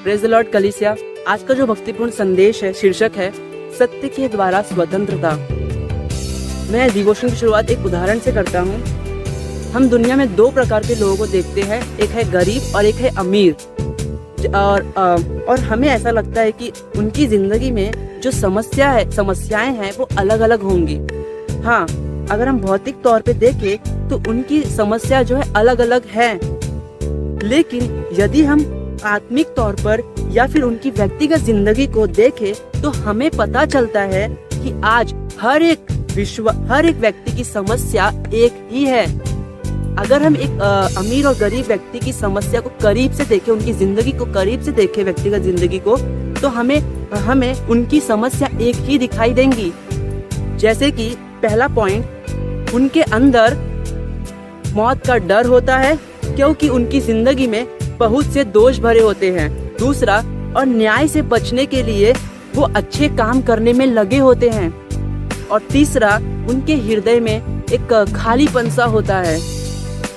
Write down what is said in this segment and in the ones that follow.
Praise the Lord कलीसिया। आज का जो भक्तिपूर्ण संदेश है, शीर्षक है सत्य के द्वारा स्वतंत्रता। मैं डिवोशन की शुरुआत एक उदाहरण से करता हूँ। हम दुनिया में दो प्रकार के लोगों को देखते हैं, एक है गरीब और एक है अमीर। और हमें ऐसा लगता है कि उनकी जिंदगी में जो समस्याएं हैं वो अलग अलग होंगी। हाँ, अगर हम भौतिक तौर पे देखें तो उनकी समस्या जो है अलग अलग है, लेकिन यदि हम आत्मिक तौर पर या फिर उनकी व्यक्तिगत जिंदगी को देखें तो हमें पता चलता है कि आज हर एक व्यक्ति की समस्या एक ही है। अगर हम एक अमीर और गरीब व्यक्ति की समस्या को करीब से देखें, उनकी जिंदगी को करीब से देखें, व्यक्तिगत जिंदगी को, तो हमें उनकी समस्या एक ही दिखाई देंगी। जैसे कि पहला पॉइंट, उनके अंदर मौत का डर होता है क्योंकि उनकी जिंदगी में बहुत से दोष भरे होते हैं। दूसरा, और न्याय से बचने के लिए वो अच्छे काम करने में लगे होते हैं। और तीसरा, उनके हृदय में एक खालीपन सा होता है।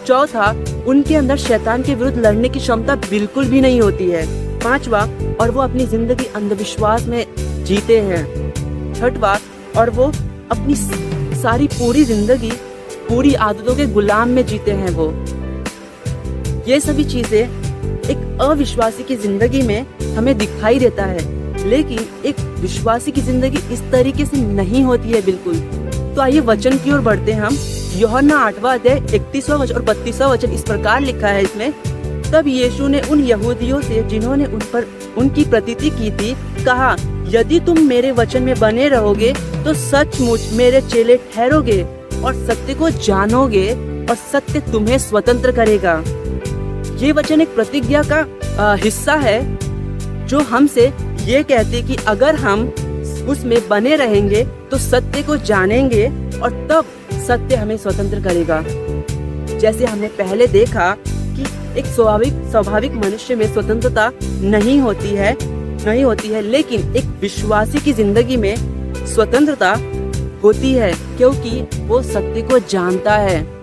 चौथा, उनके अंदर शैतान के विरुद्ध लड़ने की क्षमता बिल्कुल भी नहीं होती है। पांचवा, और वो अपनी जिंदगी अंधविश्वास में जीते हैं। छठवा, और वो अपनी सारी पूरी जिंदगी पूरी आदतों के गुलाम में जीते हैं। वो ये सभी चीजें एक अविश्वासी की जिंदगी में हमें दिखाई देता है, लेकिन एक विश्वासी की जिंदगी इस तरीके से नहीं होती है बिल्कुल। तो आइए वचन की ओर बढ़ते हैं हम। यूहन्ना 8वां अध्याय 31वां वचन और 32वां वचन इस प्रकार लिखा है इसमें, तब यीशु ने उन यहूदियों से जिन्होंने उनकी प्रतीति की थी कहा, यदि तुम मेरे वचन में बने रहोगे तो सचमुच मेरे चेले ठहरोगे और सत्य को जानोगे और सत्य तुम्हें स्वतंत्र करेगा। ये वचन एक प्रतिज्ञा का हिस्सा है जो हमसे ये कहते कि अगर हम उसमें बने रहेंगे तो सत्य को जानेंगे और तब सत्य हमें स्वतंत्र करेगा। जैसे हमने पहले देखा कि एक स्वाभाविक मनुष्य में स्वतंत्रता नहीं होती है, लेकिन एक विश्वासी की जिंदगी में स्वतंत्रता होती है क्योंकि वो सत्य को जानता है।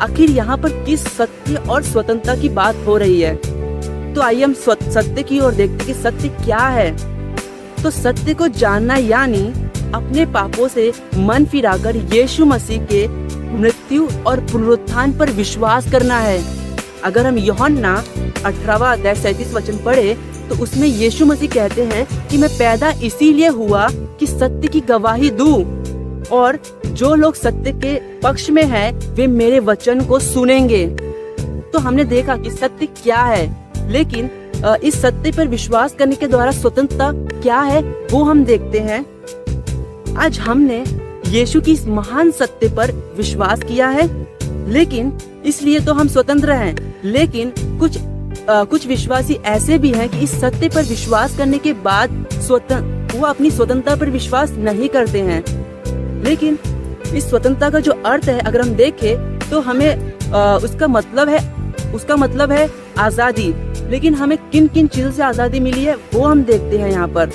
आखिर यहाँ पर किस सत्य और स्वतंत्रता की बात हो रही है? तो आइए हम सत्य की ओर देखते कि सत्य क्या है। तो सत्य को जानना यानी अपने पापों से मन फिराकर यीशु मसीह के मृत्यु और पुनरुत्थान पर विश्वास करना है। अगर हम यूहन्ना 18वां अध्याय 37 वचन पढ़े तो उसमें यीशु मसीह कहते हैं कि मैं पैदा इसीलिए हुआ कि सत्य की गवाही दूं, और जो लोग सत्य के पक्ष में हैं वे मेरे वचन को सुनेंगे। तो हमने देखा कि सत्य क्या है, लेकिन इस सत्य पर विश्वास करने के द्वारा स्वतंत्रता क्या है वो हम देखते हैं। आज हमने यीशु की इस महान सत्य पर विश्वास किया है, लेकिन इसलिए तो हम स्वतंत्र हैं। लेकिन कुछ विश्वासी ऐसे भी हैं कि इस सत्य पर विश्वास करने के बाद वो अपनी स्वतंत्रता पर विश्वास नहीं करते हैं। लेकिन इस स्वतंत्रता का जो अर्थ है अगर हम देखें तो हमें उसका मतलब है आजादी। लेकिन हमें किन किन चीजों से आजादी मिली है वो हम देखते हैं यहाँ पर।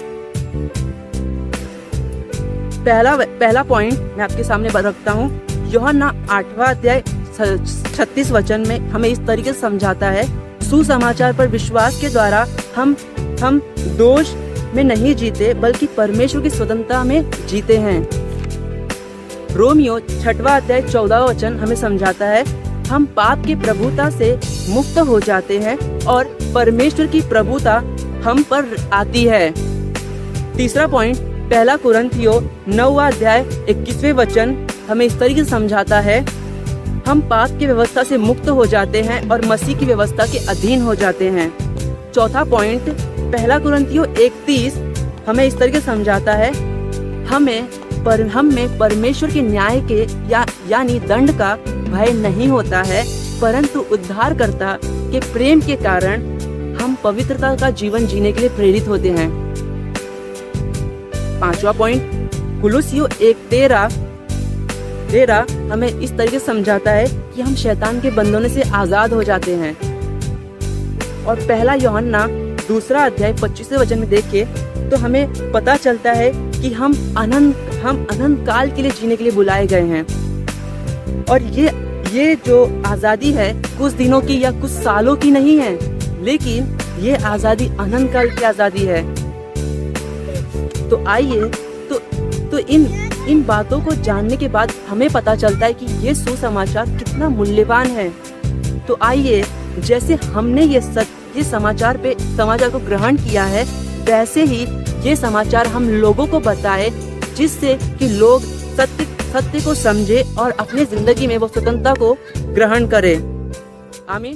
पहला पॉइंट मैं आपके सामने रखता हूँ। यूहन्ना 8वां अध्याय 36 वचन में हमें इस तरीके से समझाता है, सुसमाचार पर विश्वास के द्वारा हम दोष में नहीं जीते बल्कि परमेश्वर की स्वतंत्रता में जीते हैं। रोमियो 6वां अध्याय 14वां वचन हमें समझाता है, हम पाप की प्रभुता से मुक्त हो जाते हैं और परमेश्वर की प्रभुता हम पर आती है। तीसरा पॉइंट, पहला कुरिन्थियों 9वां अध्याय 21वें वचन हमें इस तरीके से समझाता है, हम पाप की व्यवस्था से मुक्त हो जाते हैं और मसीह की व्यवस्था के अधीन हो जाते हैं। चौथा पॉइंट, पहला कुरिन्थियों 1:30 हमें इस तरीके से समझाता है, हम में परमेश्वर के न्याय के यानी दंड का भय नहीं होता है, परंतु उद्धारकर्ता के प्रेम के कारण हम पवित्रता का जीवन जीने के लिए प्रेरित होते हैं। पांचवा पॉइंट, कुलुसियों 1:13 हमें इस तरीके से समझाता है कि हम शैतान के बंधनों से आजाद हो जाते हैं। और पहला यूहन्ना 2वां अध्याय 25वें वचन में देखें तो हमें पता चलता है कि हम अनंत काल के लिए जीने के लिए बुलाए गए हैं। और ये जो आजादी है कुछ दिनों की या कुछ सालों की नहीं है, लेकिन ये आजादी अनंत काल की आजादी है। तो आइए तो इन बातों को जानने के बाद हमें पता चलता है कि ये सुसमाचार कितना मूल्यवान है। तो आइए, जैसे हमने ये समाचार को ग्रहण किया है, वैसे ही ये समाचार हम लोगों को बताए, जिससे कि लोग सत्य को समझे और अपनी जिंदगी में वो स्वतंत्रता को ग्रहण करें। आमीन।